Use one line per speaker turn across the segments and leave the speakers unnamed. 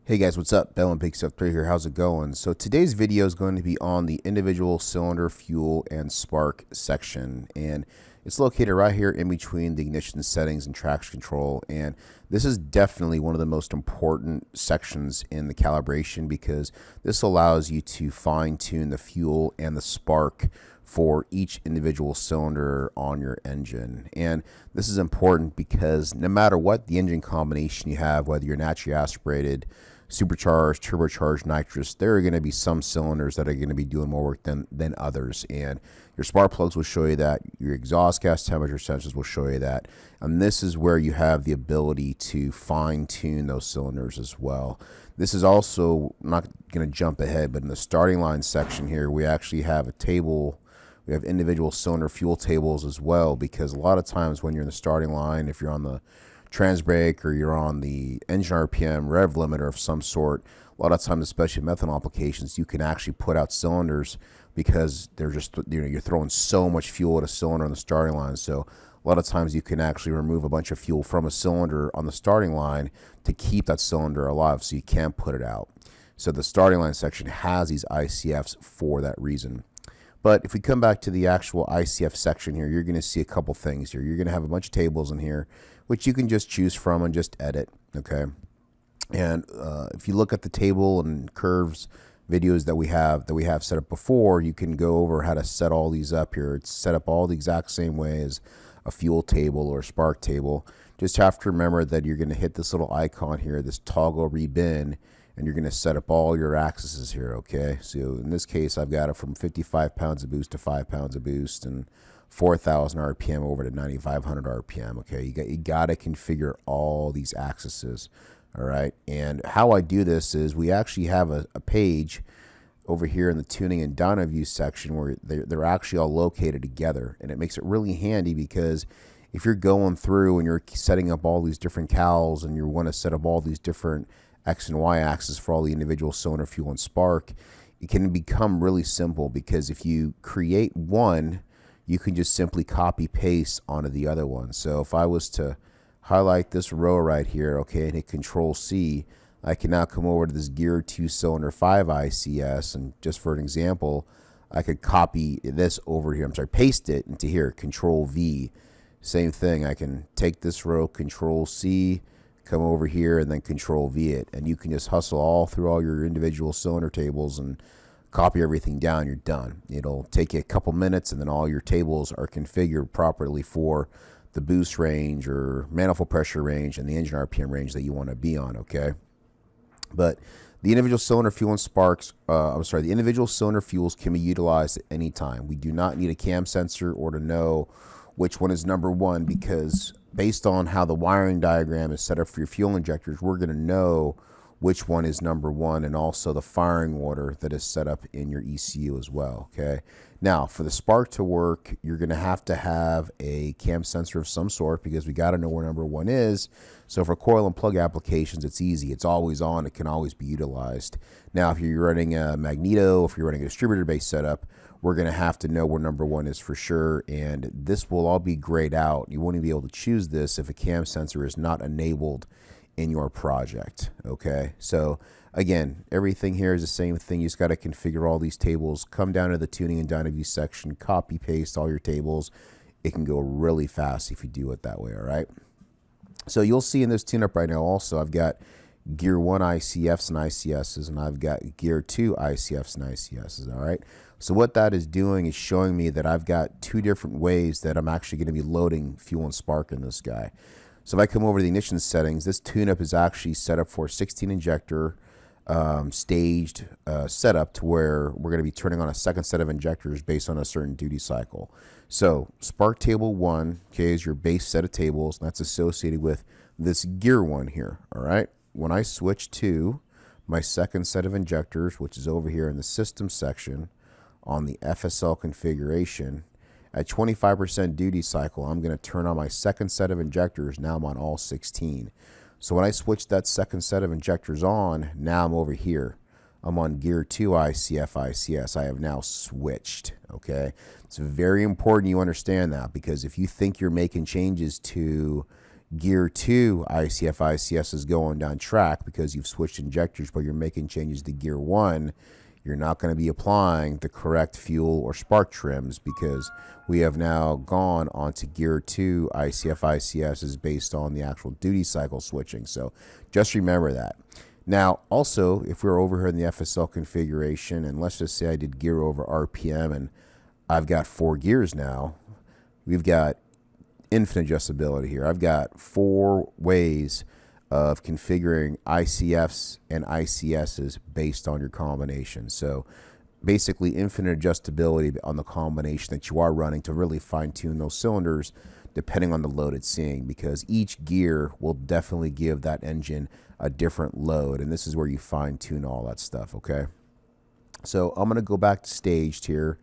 Hey guys, what's up? Bill and Bigstuff3 here. How's it going? So today's video is going to be on the individual cylinder, fuel, and spark section, and it's located right here in between the ignition settings and traction control. And this is definitely one of the most important sections in the calibration because this allows you to fine-tune the fuel and the spark for each individual cylinder on your engine. And this is important because no matter what the engine combination you have, whether you're naturally aspirated, supercharged, turbocharged, nitrous, there are going to be some cylinders that are going to be doing more work than others. And your spark plugs will show you that. Your exhaust gas temperature sensors will show you that. And this is where you have the ability to fine tune those cylinders as well. This is also, I'm not going to jump ahead, but in the starting line section here, we actually have a table. We have individual cylinder fuel tables as well, because a lot of times when you're in the starting line, if you're on the trans brake or you're on the engine RPM rev limiter of some sort, a lot of times, especially methanol applications, you can actually put out cylinders because they're just, you're throwing so much fuel at a cylinder on the starting line. So a lot of times you can actually remove a bunch of fuel from a cylinder on the starting line to keep that cylinder alive, so you can't put it out. So the starting line section has these ICFs for that reason. But if we come back to the actual ICF section here, you're going to see a couple things here. You're going to have a bunch of tables in here, which you can just choose from and just edit, okay? And if you look at the table and curves videos that we have set up before, you can go over how to set all these up here. It's set up all the exact same way as a fuel table or a spark table. Just have to remember that you're going to hit this little icon here, this toggle rebin, and you're going to set up all your axes here, okay? So in this case, I've got it from 55 pounds of boost to 5 pounds of boost, and 4,000 RPM over to 9,500 RPM, okay? You got to configure all these axes, all right? And how I do this is we actually have a page over here in the tuning and dyno view section where they're actually all located together, and it makes it really handy because if you're going through and you're setting up all these different cals and you want to set up all these different X and Y axis for all the individual cylinder, fuel, and spark, it can become really simple because if you create one, you can just simply copy paste onto the other one. So if I was to highlight this row right here, okay, and hit Control C, I can now come over to this Gear 2 Cylinder 5 ICS, and just for an example, I could copy this over here. Paste it into here, Control V. Same thing, I can take this row, Control C, come over here, and then Control V it, and you can just hustle all through all your individual cylinder tables and copy everything down. You're done. It'll take you a couple minutes, and then all your tables are configured properly for the boost range or manifold pressure range and the engine RPM range that you want to be on, okay? But the individual cylinder fuel and sparks, the individual cylinder fuels can be utilized at any time. We do not need a cam sensor or to know which one is number one, because based on how the wiring diagram is set up for your fuel injectors, we're going to know which one is number one, and also the firing order that is set up in your ECU as well, okay? Now, for the spark to work, you're going to have a cam sensor of some sort because we got to know where number one is. So for coil and plug applications, it's easy. It's always on. It can always be utilized. Now, if you're running a magneto, if you're running a distributor-based setup, we're going to have to know where number one is for sure, and this will all be grayed out. You won't even be able to choose this if a cam sensor is not enabled in your project, okay? So again, everything here is the same thing. You just got to configure all these tables, come down to the tuning and dyno view section, copy paste all your tables. It can go really fast if you do it that way, all right? So you'll see in this tune-up right now also, I've got Gear 1 ICFs and ICSs, and I've got Gear 2 ICFs and ICSs, all right? So what that is doing is showing me that I've got two different ways that I'm actually going to be loading fuel and spark in this guy. So if I come over to the ignition settings, this tune-up is actually set up for 16 injector staged setup to where we're going to be turning on a second set of injectors based on a certain duty cycle. So spark table 1, okay, is your base set of tables, and that's associated with this gear 1 here, all right? When I switch to my second set of injectors, which is over here in the system section on the FSL configuration, at 25% duty cycle, I'm going to turn on my second set of injectors. Now I'm on all 16. So when I switch that second set of injectors on, now I'm over here. I'm on Gear 2 ICF. I have now switched, okay? It's very important you understand that, because if you think you're making changes to Gear 2 ICF is going down track because you've switched injectors, but you're making changes to Gear 1. You're not going to be applying the correct fuel or spark trims because we have now gone on to Gear 2 ICF is based on the actual duty cycle switching. So just remember that. Now, also, if we're over here in the FSL configuration, and let's just say I did gear over RPM and I've got 4 gears now, we've got infinite adjustability here. I've got 4 ways of configuring ICFs and ICSs based on your combination. So basically infinite adjustability on the combination that you are running to really fine tune those cylinders depending on the load it's seeing, because each gear will definitely give that engine a different load, and this is where you fine tune all that stuff. Okay, so I'm going to go back to staged here,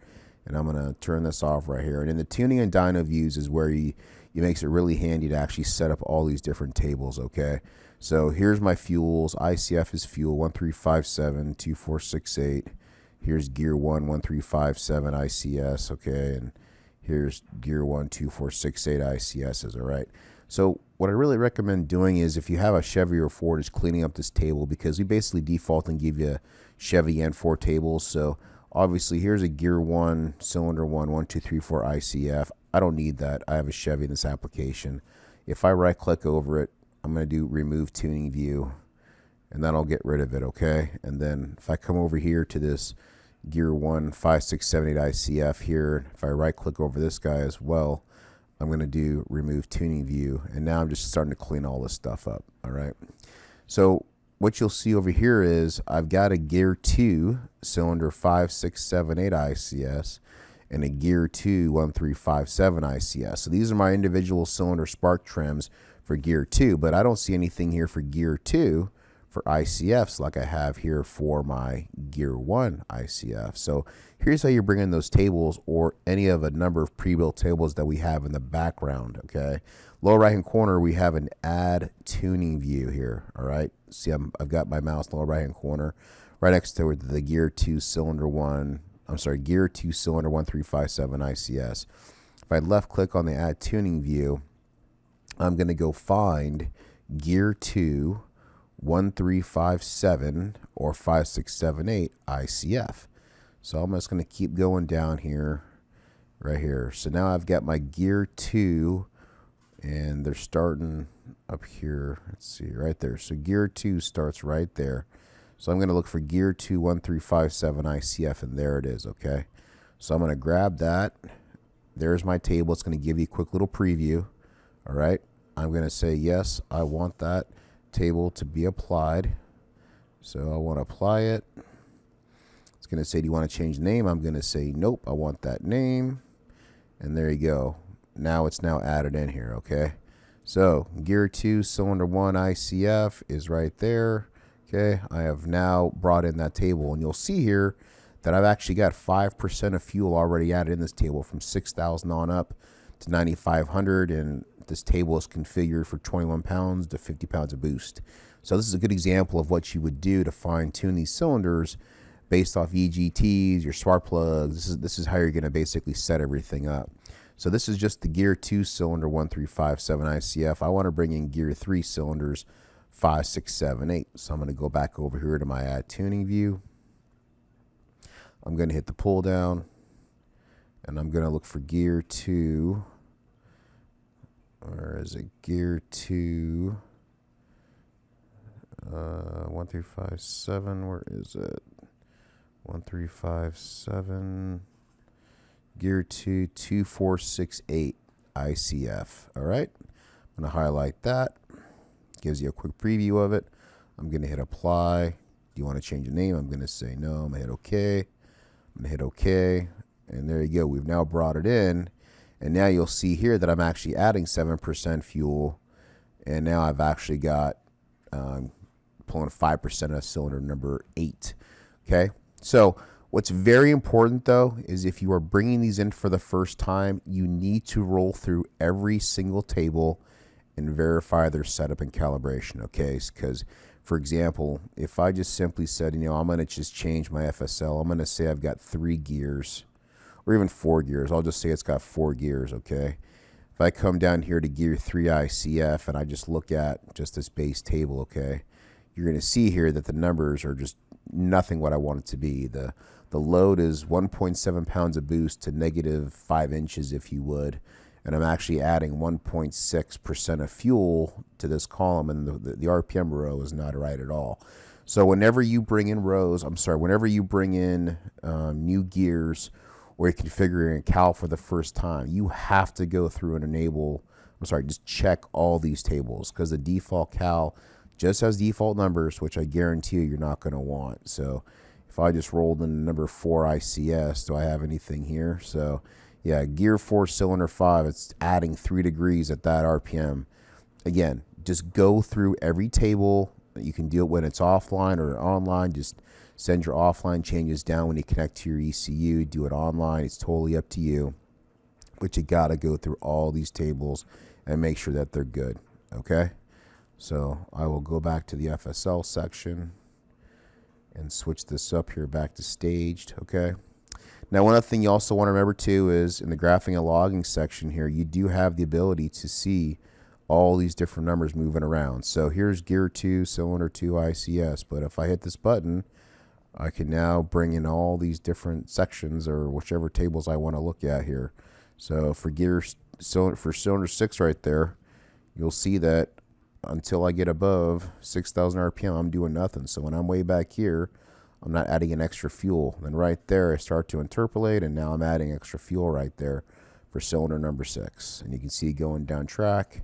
and I'm going to turn this off right here. And in the tuning and dyno views is where it makes it really handy to actually set up all these different tables. Okay, so here's my fuels. ICF is fuel 1357 2468. Here's gear 1 1357 ICS. Okay, and here's gear 1 2468 ICSs. All right. So what I really recommend doing is, if you have a Chevy or Ford, is cleaning up this table, because we basically default and give you Chevy GEN4 tables. So obviously here's a gear 1 cylinder 1 1 2 3 4 ICF. I don't need that. I have a Chevy in this application. If I right click over it, I'm going to do remove tuning view, and then I'll get rid of it. Okay, and then if I come over here to this gear 1 5 6 7 8 ICF here, if I right click over this guy as well, I'm going to do remove tuning view, and now I'm just starting to clean all this stuff up. All right, so what you'll see over here is I've got a gear 2 cylinder 5 6 7 8 ICS and a gear 2 1357 ICS. So these are my individual cylinder spark trims for gear 2, but I don't see anything here for gear 2 for ICFs like I have here for my gear 1 ICF. So here's how you bring in those tables, or any of a number of pre-built tables that we have in the background. Okay, lower right hand corner we have an add tuning view here. All right, see I've got my mouse lower right hand corner right next to the gear 2 cylinder 1, gear 2 cylinder 1357 ICS. If I left click on the add tuning view, I'm going to go find gear 2 1357 or 5678 ICF. So I'm just going to keep going down here, right here. So now I've got my gear 2, and they're starting up here. Let's see, right there. So gear 2 starts right there. So I'm going to look for gear 2 1357 ICF, and there it is. Okay, so I'm going to grab that. There's my table. It's going to give you a quick little preview. All right, I'm going to say yes, I want that table to be applied. So I want to apply it. It's going to say, do you want to change the name? I'm going to say nope, I want that name. And there you go. Now it's now added in here. Okay, so gear 2 cylinder 1 ICF is right there. Okay, I have now brought in that table, and you'll see here that I've actually got 5% of fuel already added in this table, from 6,000 on up to 9,500, and this table is configured for 21 pounds to 50 pounds of boost. So this is a good example of what you would do to fine tune these cylinders based off EGTs, your spark plugs. This is how you're going to basically set everything up. So this is just the gear 2 cylinder 1357 ICF. I want to bring in gear 3 cylinders 5 6 7 8. So I'm going to go back over here to my add tuning view. I'm going to hit the pull down, and I'm going to look for gear 2. Or is it gear 2 1357? Where is it? 1357 gear 2 2468 ICF. All right, I'm going to highlight that. Gives you a quick preview of it. I'm going to hit apply. Do you want to change the name? I'm going to say no. I'm going to hit OK. I'm going to hit OK, and there you go. We've now brought it in. And now you'll see here that I'm actually adding 7% fuel. And now I've actually got pulling 5% of cylinder number 8. Okay. So what's very important, though, is if you are bringing these in for the first time, you need to roll through every single table and verify their setup and calibration. Okay. Because, for example, if I just simply said, I'm going to just change my FSL, I'm going to say I've got 3 gears. Or even 4 gears. I'll just say it's got 4 gears. Okay. If I come down here to Gear 3 ICF and I just look at just this base table, okay, you're going to see here that the numbers are just nothing what I want it to be. The load is 1.7 pounds of boost to -5 inches, if you would. And I'm actually adding 1.6% of fuel to this column, and the RPM row is not right at all. So whenever you bring in whenever you bring in new gears or you're configuring a cal for the first time, you have to go through and just check all these tables, because the default cal just has default numbers, which I guarantee you're not going to want. So if I just rolled in number 4 ICS, do I have anything here? So yeah, gear 4 cylinder 5, it's adding 3 degrees at that RPM. Again, just go through every table. You can do it when it's offline or online. Just send your offline changes down when you connect to your ECU. Do it online. It's totally up to you. But you got to go through all these tables and make sure that they're good. Okay? So I will go back to the FSL section and switch this up here back to staged. Okay? Now, one other thing you also want to remember too is in the graphing and logging section here, you do have the ability to see all these different numbers moving around. So here's gear 2, cylinder 2 ICS. But if I hit this button, I can now bring in all these different sections or whichever tables I want to look at here. So for cylinder 6 right there, you'll see that until I get above 6,000 RPM, I'm doing nothing. So when I'm way back here, I'm not adding an extra fuel. Then right there, I start to interpolate, and now I'm adding extra fuel right there for cylinder number 6. And you can see going down track,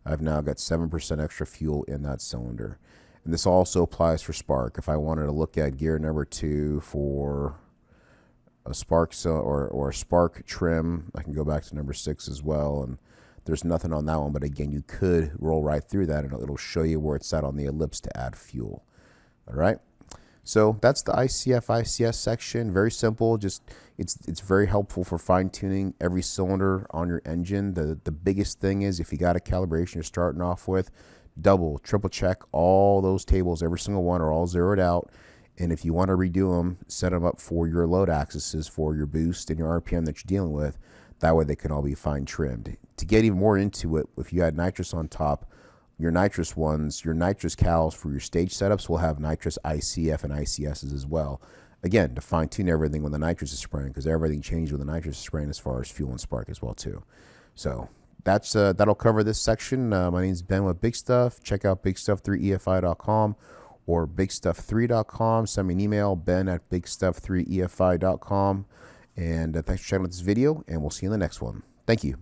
I've now got 7% extra fuel in that cylinder. And this also applies for spark. If I wanted to look at gear number 2 for a spark or a spark trim, I can go back to number 6 as well. And there's nothing on that one, but again, you could roll right through that and it'll show you where it's at on the ellipse to add fuel. All right. So that's the ICS section. Very simple. Just it's very helpful for fine-tuning every cylinder on your engine. The biggest thing is if you got a calibration you're starting off with, double, triple check all those tables. Every single one are all zeroed out. And if you want to redo them, set them up for your load axes for your boost and your RPM that you're dealing with. That way they can all be fine trimmed. To get even more into it, if you add nitrous on top, your nitrous cals for your stage setups will have nitrous ICF and ICSs as well. Again, to fine tune everything when the nitrous is spraying, because everything changed when the nitrous is spraying as far as fuel and spark as well too. So that'll cover this section. My name is Ben with Big Stuff. Check out Bigstuff3EFI.com or Bigstuff3.com. Send me an email, ben@Bigstuff3EFI.com. And thanks for checking out this video, and we'll see you in the next one. Thank you.